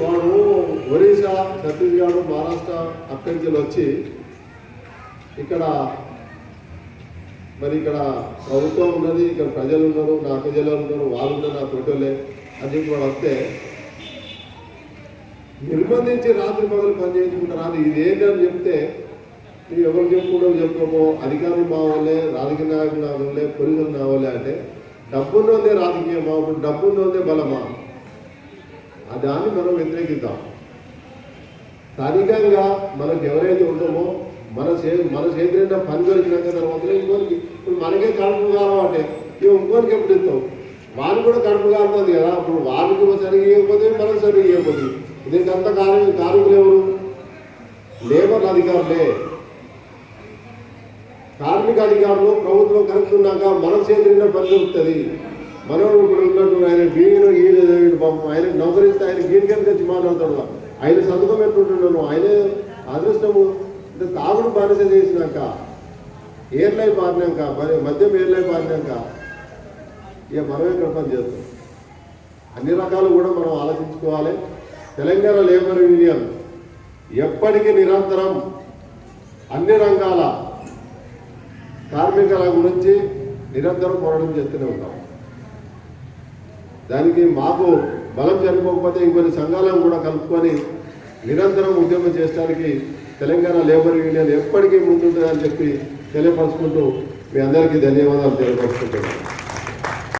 వాడు ఒరిస్సా, ఛత్తీస్గఢ్, మహారాష్ట్ర అక్కడి నుంచి వచ్చి ఇక్కడ మరి ఇక్కడ ప్రభుత్వం ఉన్నది, ఇక్కడ ప్రజలు ఉన్నారు, నా ప్రజలు ఉన్నారు, వాళ్ళు ఉన్నారు, నా తోటలే అని చెప్పి వాడు వస్తే నిర్బంధించి రాత్రి పగలు పని చేయించుకుంటారా అని ఇదేంటని చెప్తే నువ్వు ఎవరు చెప్పుకుంటావు చెప్పుకోమో, అధికారులు మా వాళ్ళే, రాజకీయ నాయకులు నా వాళ్ళే, పోలీసులు నా వాళ్ళే అంటే డబ్బున్నోందే రాజకీయమా, ఇప్పుడు డబ్బున్నోందే బలమా? దాన్ని మనం వ్యతిరేకిద్దాం. స్థానికంగా మనకు ఎవరైతే ఉంటామో మన చేతిలో పని దొరికినాక తర్వాత ఇంకోరికి ఇప్పుడు మనకే కడుపు కాలం అంటే ఇంకోరికి ఎప్పుడు ఇస్తాం? వాళ్ళు కూడా కడుపు కాలుతుంది కదా, అప్పుడు వాళ్ళకి సరిగ్గా ఇవ్వకపోతే మనకు సరిగ్గా ఇవ్వకపోతే దీనికి అంత కార్మికులు ఎవరు? లేబర్ అధికారులే. కార్మిక అధికారులు ప్రభుత్వం కరెక్ట్ ఉన్నాక మన చేతిలో పని దొరుకుతుంది. మనం ఇప్పుడు ఉన్నట్టు ఆయన గీడు పాపం ఆయన నౌకరిస్తే ఆయన గీడికని తెచ్చి మాట్లాడతాడు. ఆయన సంతకం పెట్టుకుంటున్నాను, ఆయనే అదృష్టము. అంటే తాగుడు బానిస చేసినాక, ఏర్లై పారినాక, మద్యం ఏర్లై పారినాక ఇక మనమే ఇక్కడ పని చేస్తాం. అన్ని రకాలు కూడా మనం ఆలోచించుకోవాలి. తెలంగాణ లేబర్ యూనియన్ ఎప్పటికీ నిరంతరం అన్ని రంగాల కార్మికుల గురించి నిరంతరం పోరాటం చేస్తూనే ఉంటాం. దానికి మాకు బలం సరిపోకపోతే ఇంకొన్ని సంఘాలను కూడా కలుపుకొని నిరంతరం ఉద్యమం చేయడానికి తెలంగాణ లేబర్ యూనియన్ ఎప్పటికీ ముందుంటుందని చెప్పి తెలియపరుచుకుంటూ మీ అందరికీ ధన్యవాదాలు తెలియపరుచుకుంటున్నాను.